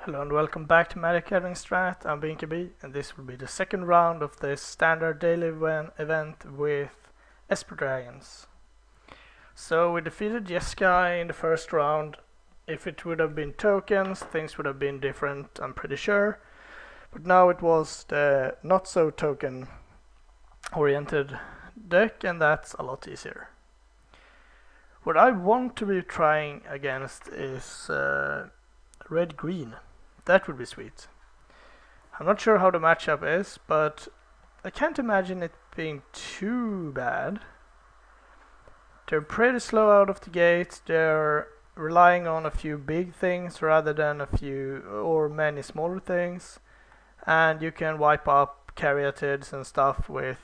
Hello and welcome back to Magic Gathering Strat. I'm Binkabi, and this will be the second round of this standard daily event with Esper Dragons. So we defeated Jeskai in the first round. If it would have been tokens, things would have been different, I'm pretty sure. But now it was the not so token oriented deck, and that's a lot easier. What I want to be trying against is red-green. That would be sweet. I'm not sure how the matchup is, but I can't imagine it being too bad. They're pretty slow out of the gate. They're relying on a few big things rather than a few or many smaller things. And you can wipe up caryatids and stuff with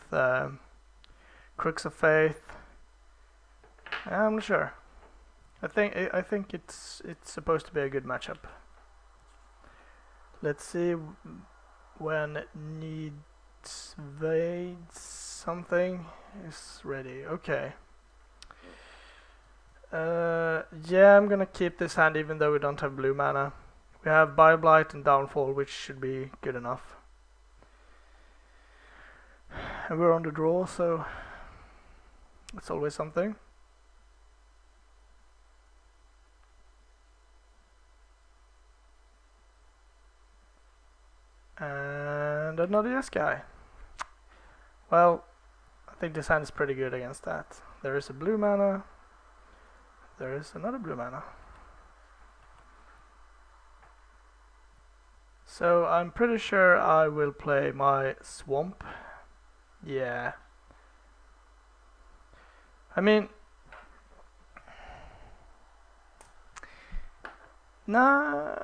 Crooks of Faith. I'm not sure. I think it's supposed to be a good matchup. Let's see when needs vades something is ready. Okay. Yeah, I'm gonna keep this hand even though we don't have blue mana. We have Bioblight and Downfall, which should be good enough. And we're on the draw, so it's always something. And another Jeskai. Well, I think this hand is pretty good against that. There is a blue mana. There is another blue mana. So I'm pretty sure I will play my Swamp. Yeah. I mean... Nah...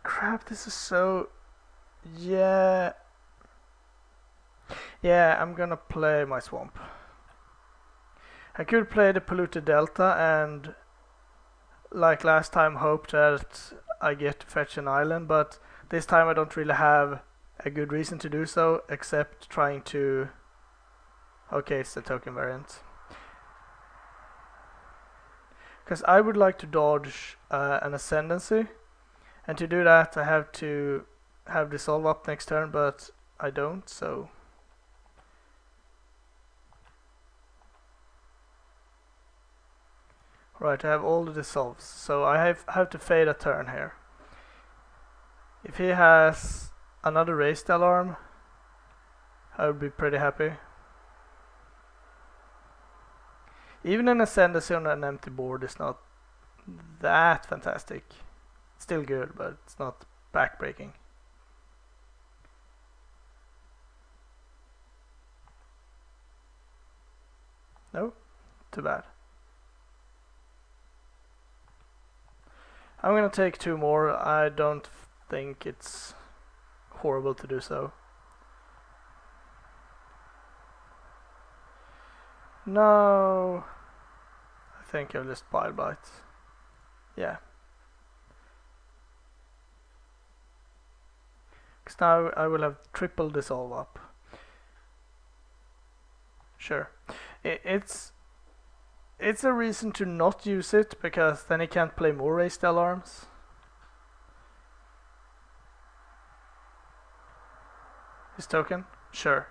Crap, this is so... Yeah, I'm gonna play my Swamp. I could play the Polluted Delta and, like last time, hope that I get to fetch an island, but this time I don't really have a good reason to do so, except trying to... Okay, it's the token variant. Because I would like to dodge an Ascendancy, and to do that I have to have Dissolve up next turn, but I don't, so... Right, I have all the Dissolves, so I have to fade a turn here. If he has another Raised Alarm, I would be pretty happy. Even an Ascendancy on an empty board is not that fantastic. It's still good, but it's not backbreaking. No? Too bad. I'm gonna take two more. I don't think it's horrible to do so. No. I think I'll just Bioblight. Yeah. Because now I will have triple Dissolve up. Sure. It's a reason to not use it, because then he can't play more Raised Alarms. His token? Sure.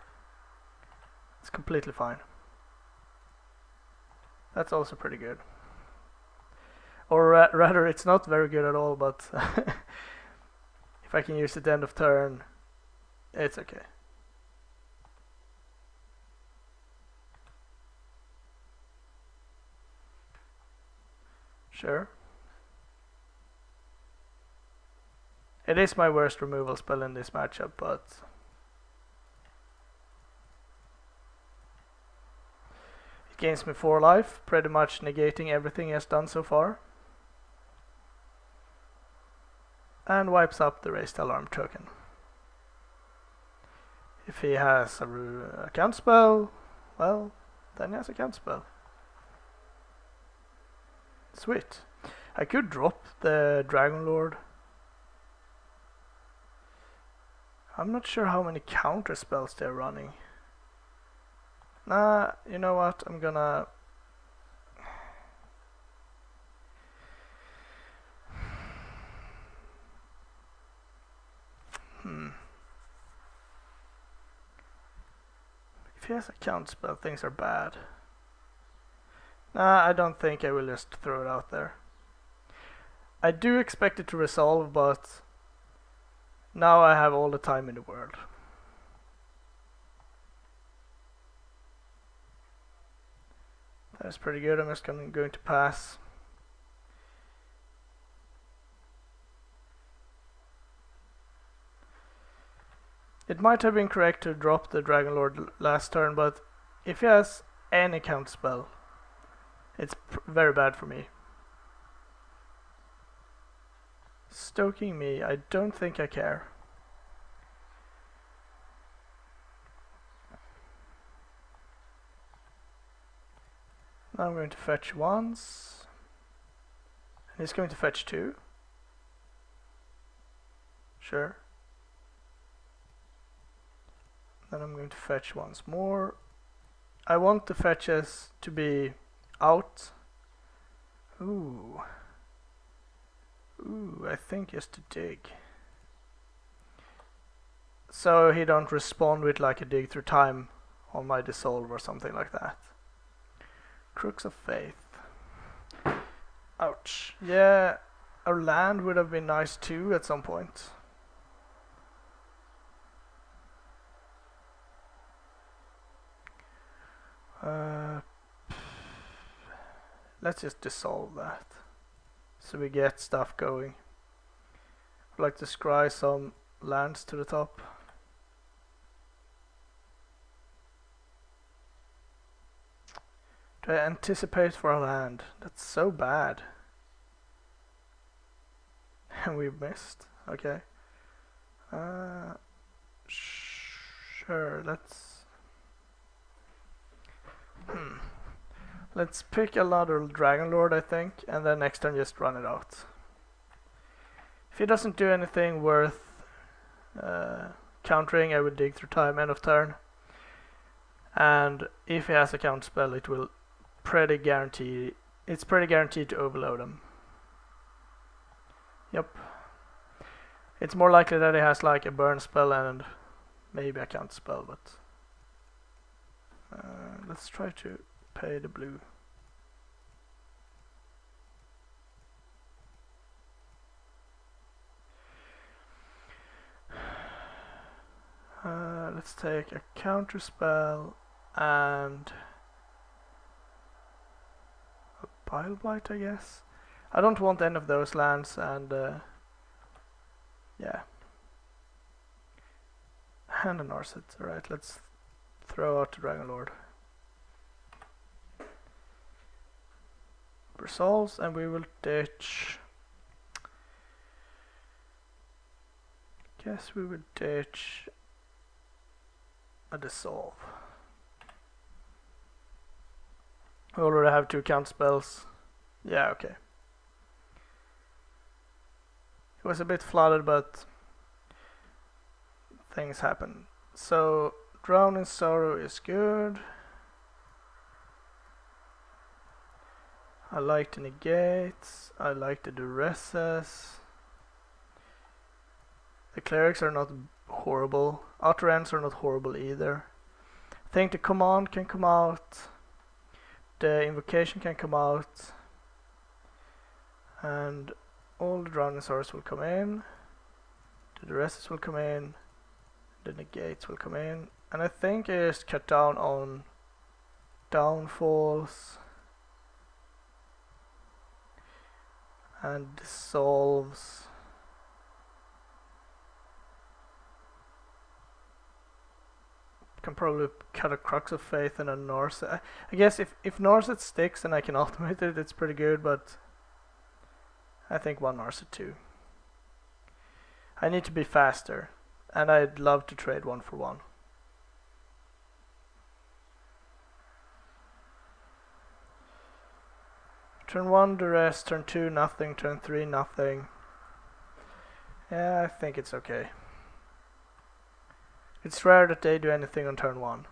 It's completely fine. That's also pretty good. Or rather, it's not very good at all, but if I can use it end of turn, it's okay. Sure. It is my worst removal spell in this matchup, but it gains me 4 life, pretty much negating everything he has done so far. And wipes up the Raised Alarm token. If he has a count spell, well, then he has a count spell. Sweet. I could drop the Dragon Lord. I'm not sure how many counter spells they're running. Nah, you know what? I'm gonna... If he has a counterspell, things are bad. Nah, I don't think I will just throw it out there. I do expect it to resolve, but now I have all the time in the world. That's pretty good. I'm just going to pass. It might have been correct to drop the Dragon Lord last turn, but if he has any counterspell, it's very bad for me. Stoking me, I don't think I care. Now I'm going to fetch once. And he's going to fetch two. Sure. Then I'm going to fetch once more. I want the fetches to be out. Ooh. Ooh, I think just to dig. So he don't respond with like a dig through time on my dissolve or something like that. Crooks of Faith. Ouch. Yeah, our land would have been nice too at some point. Let's just dissolve that so we get stuff going. I'd like to scry some lands to the top. Do I anticipate for a land? That's so bad. And we missed. Okay. Sure, let's pick another Dragon Lord, I think, and then next turn just run it out. If he doesn't do anything worth countering, I would dig through time, end of turn. And if he has a counter spell, it's pretty guaranteed to overload him. Yep. It's more likely that he has like a burn spell and maybe a counter spell, but let's try to pay the blue. Let's take a counter spell and a Bile Blight, I guess. I don't want any of those lands, and yeah. And a Narset. Alright, let's throw out the Dragon Lord. Resolves, and we will ditch. Guess we would ditch a dissolve. We already have 2 count spells. Yeah, okay. It was a bit flooded, but things happen. So, Drown in Sorrow is good. I like the negates. I like the duresses. The clerics are not horrible. Outer ends are not horrible either. I think the command can come out. The invocation can come out. And all the drowning swords will come in. The duresses will come in. The negates will come in. And I think I just cut down on downfalls and dissolves. Can probably cut a Crux of Faith and a Narset. I guess if Narset sticks and I can ultimate it, it's pretty good, but I think one Narset too. I need to be faster, and I'd love to trade 1 for 1. Turn 1 duress, turn 2 nothing, turn 3 nothing. Yeah, I think it's okay. It's rare that they do anything on turn 1.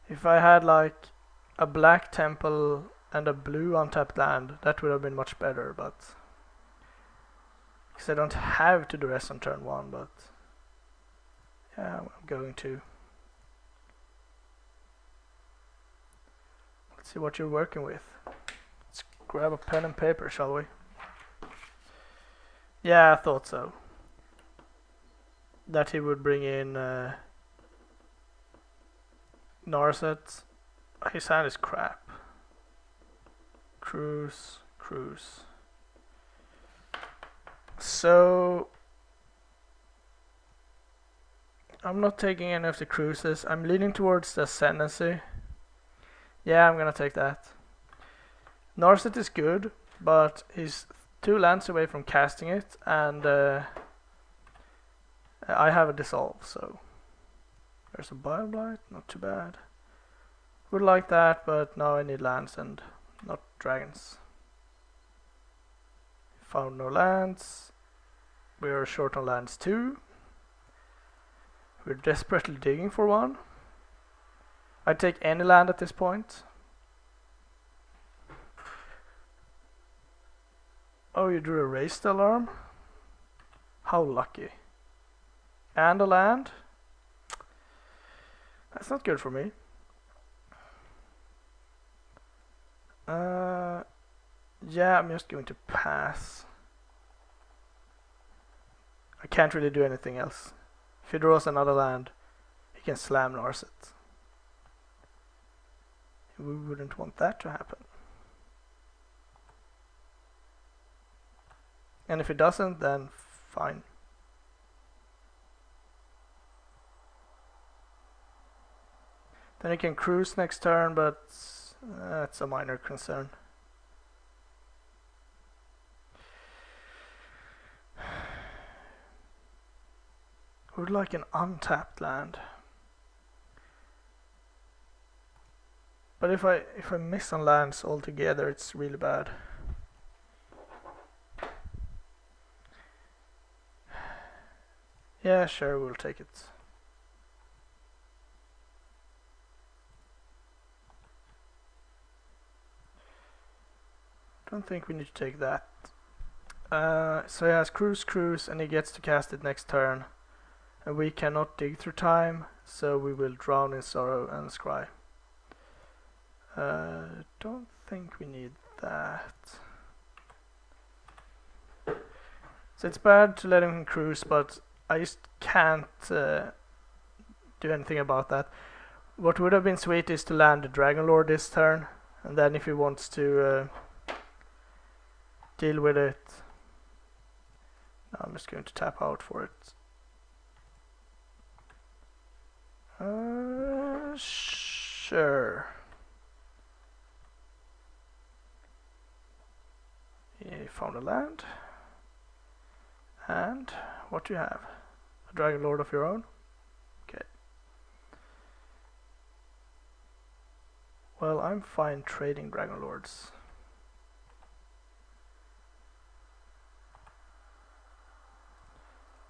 If I had like a black temple and a blue untapped land, that would have been much better, but because I don't have to do rest on turn 1, but yeah, I'm going to. Let's see what you're working with. Let's grab a pen and paper, shall we? Yeah, I thought so. That he would bring in Narset. His hand is crap. Cruise. So I'm not taking any of the cruises. I'm leaning towards the Ascendancy. Yeah, I'm gonna take that. Narset is good, but he's 2 lands away from casting it, and I have a Dissolve, so there's a Bile Blight, not too bad. Would like that, but now I need lands and not dragons. Found no lands. We are short on lands too. We're desperately digging for one. I'd take any land at this point. Oh, you drew a raised alarm? How lucky. And a land? That's not good for me. Yeah, I'm just going to pass. I can't really do anything else. If he draws another land, he can slam Narset. We wouldn't want that to happen. And if he doesn't, then fine. Then he can cruise next turn, but that's a minor concern. Would like an untapped land. But if I miss on lands altogether, it's really bad. Yeah, sure, we'll take it. Don't think we need to take that. So he has cruise, and he gets to cast it next turn. And we cannot dig through time, so we will drown in sorrow and scry. Don't think we need that. So it's bad to let him cruise, but I just can't do anything about that. What would have been sweet is to land the Dragon Lord this turn, and then if he wants to deal with it, no, I'm just going to tap out for it. Sure. Yeah, you found a land. And what do you have? A Dragon Lord of your own? Okay. Well, I'm fine trading Dragon Lords.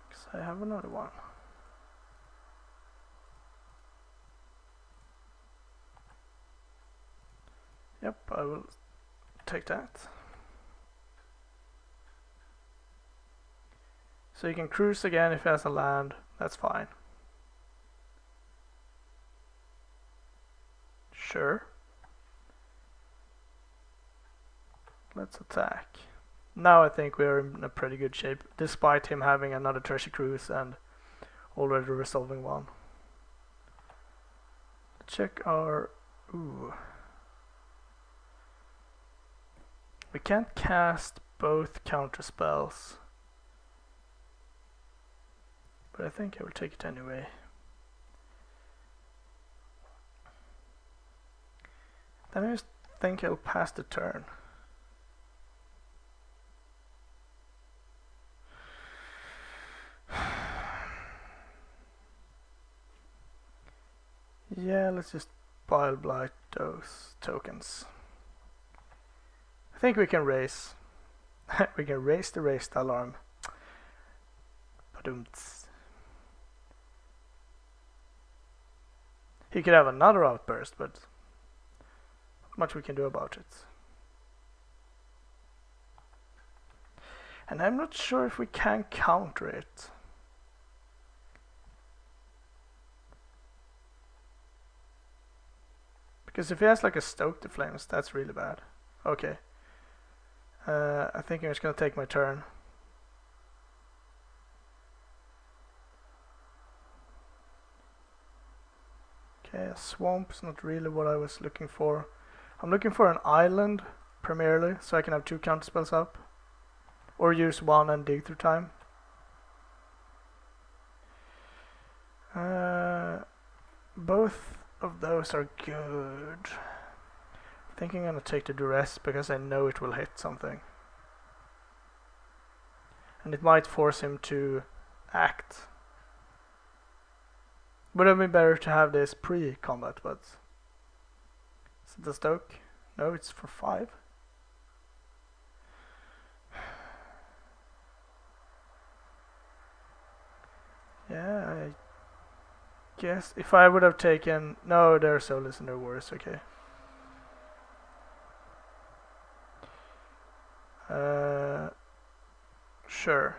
Because I have another one. Yep, I will take that. So you can cruise again if he has a land, that's fine. Sure. Let's attack. Now I think we're in a pretty good shape, despite him having another treasure cruise and already resolving one. Check our... Ooh. We can't cast both counter spells, but I think I will take it anyway. Then I just think I'll pass the turn. Yeah, let's just Bile Blight those tokens. I think we can raise. We can raise the raised alarm. Badumts. He could have another outburst, but much we can do about it. And I'm not sure if we can counter it. Because if he has like a Stoke the Flames, that's really bad. Okay. I think I'm just gonna take my turn. Okay, a swamp's not really what I was looking for. I'm looking for an island, primarily, so I can have 2 counterspells up. Or use 1 and dig through time. Both of those are good. I think I'm gonna take the duress because I know it will hit something. And it might force him to act. Would have been better to have this pre-combat, but... Is it the Stoke? No, it's for 5. Yeah, I guess if I would have taken... No, they're soulless and they're worse, okay. Sure,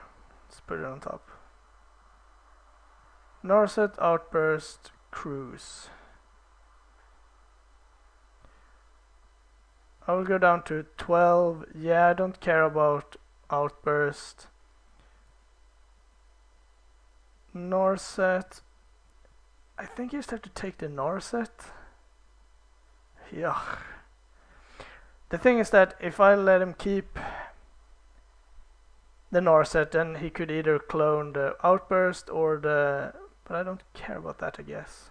let's put it on top. Narset, Outburst, Cruise. I will go down to 12. Yeah, I don't care about Outburst. Narset. I think you just have to take the Narset. Yeah. The thing is that if I let him keep the Narset, then he could either clone the Outburst or the... But I don't care about that, I guess.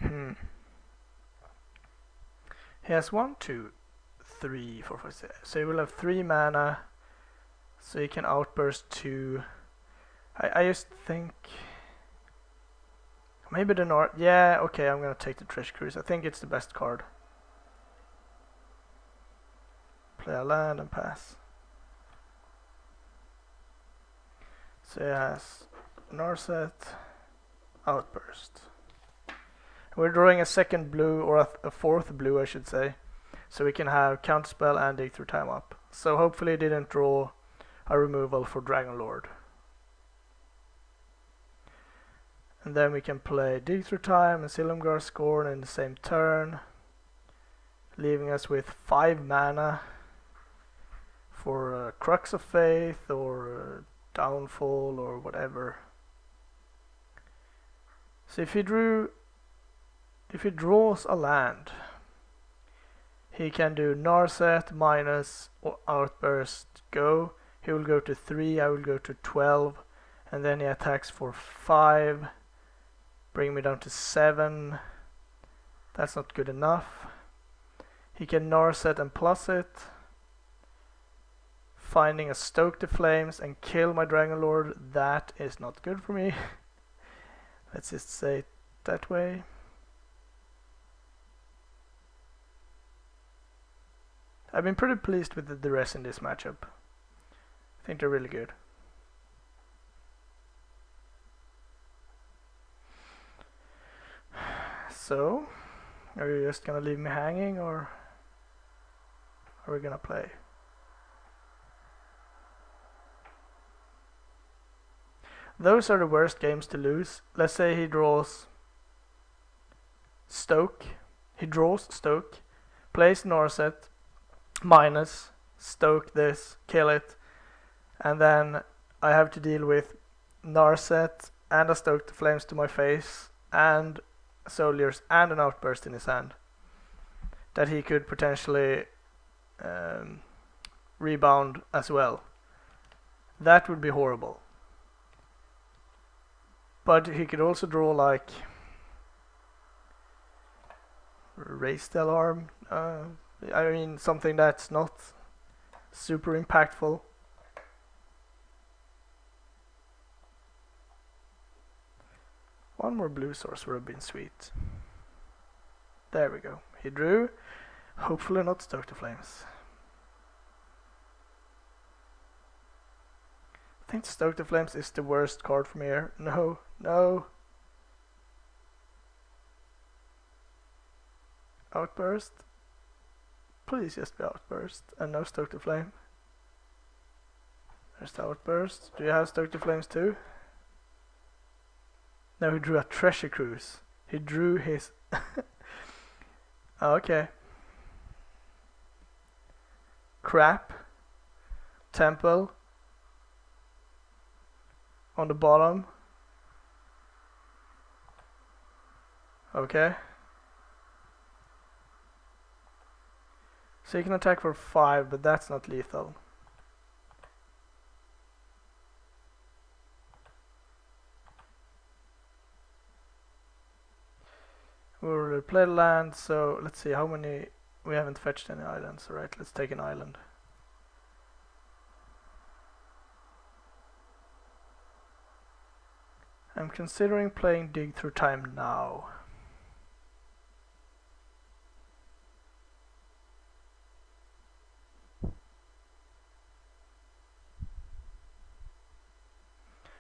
He has 1, 2, 3, 4, 5, 6. So he will have 3 mana. So he can Outburst 2. I just think... Maybe the North... Yeah, okay, I'm gonna take the Treasure Cruise. I think it's the best card. Play a land and pass. So he has Narset, Outburst. We're drawing a second blue, or a 4th blue I should say. So we can have Counterspell and Dig Through Time up. So hopefully he didn't draw a removal for Dragon Lord. And then we can play Dig Through Time and Silumgar Scorn in the same turn, leaving us with 5 mana for Crux of Faith or Downfall or whatever. So if he draws a land, he can do Narset minus Outburst go. He will go to 3, I will go to 12, and then he attacks for 5. Bring me down to 7. That's not good enough. He can Narset and plus it, finding a Stoke the Flames and kill my Dragon Lord. That is not good for me. Let's just say it that way. I've been pretty pleased with the duress in this matchup. I think they're really good. So, are you just gonna leave me hanging, or are we gonna play? Those are the worst games to lose. Let's say he draws Stoke. He draws Stoke, plays Narset, minus, Stoke this, kill it, and then I have to deal with Narset and a Stoke the Flames to my face, and Soldiers and an Outburst in his hand that he could potentially rebound as well. That would be horrible. But he could also draw like Raise the Alarm. I mean something that's not super impactful. One more blue source would have been sweet. There we go. He drew. Hopefully not Stoke the Flames. I think Stoke the Flames is the worst card from here. No, no. Outburst. Please just be Outburst and no Stoke the Flame. There's the Outburst. Do you have Stoke the Flames too? No, he drew a Treasure Cruise. He drew his... Okay. Crap. Temple. On the bottom. Okay. So you can attack for 5, but that's not lethal. We'll play the land, so let's see how many... We haven't fetched any islands, alright, let's take an island. I'm considering playing Dig Through Time now.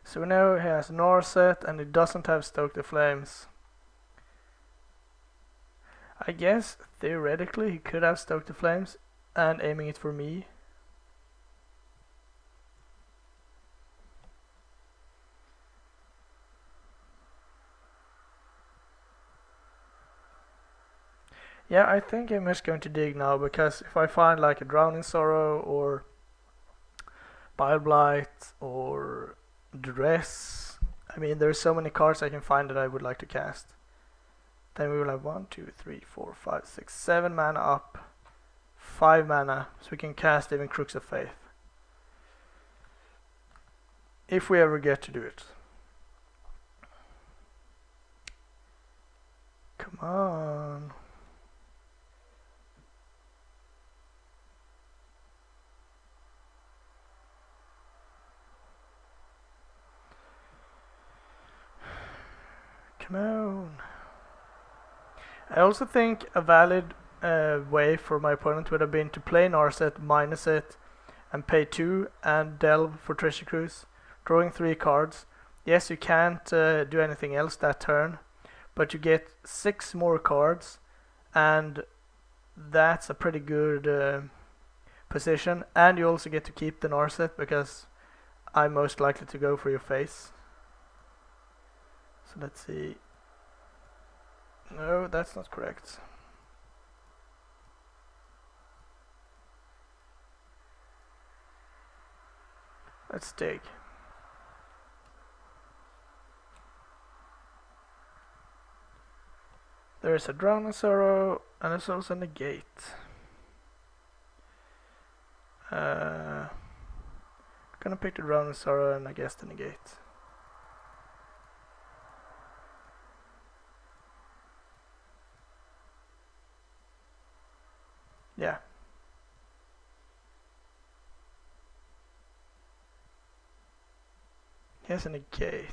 So we know he has Norset and he doesn't have Stoke the Flames. I guess theoretically he could have Stoke the Flames and aiming it for me. Yeah, I think I'm just going to dig now, because if I find like a Drowning Sorrow or Bile Blight or Duress, I mean there's so many cards I can find that I would like to cast. Then we will have 1, 2, 3, 4, 5, 6, 7 mana up, 5 mana, so we can cast even Crooks of Faith. If we ever get to do it. Come on. Come on. I also think a valid way for my opponent would have been to play Narset, minus it, and pay 2 and delve for Treasure Cruise, drawing 3 cards. Yes, you can't do anything else that turn, but you get 6 more cards, and that's a pretty good position. And you also get to keep the Narset, because I'm most likely to go for your face. So let's see. No, that's not correct. Let's dig. There is a Drowning Sorrow and there's also a Negate. Gonna pick the Drowning Sorrow and I guess the Negate. Yeah. Here's a Negate.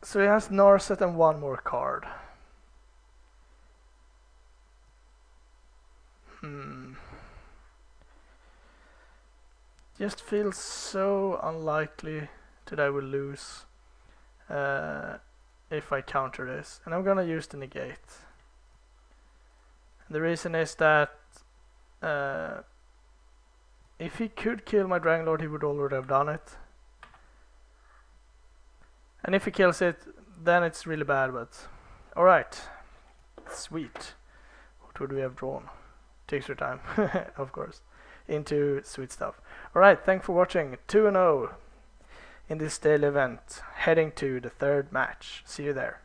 So he has Narset and 1 more card. Just feels so unlikely that I will lose if I counter this, and I'm gonna use the Negate. The reason is that if he could kill my Dragon Lord, he would already have done it. And if he kills it, then it's really bad, but... Alright. Sweet. What would we have drawn? Takes your time, of course. Into sweet stuff. Alright, thanks for watching. 2-0 in this daily event. Heading to the 3rd match. See you there.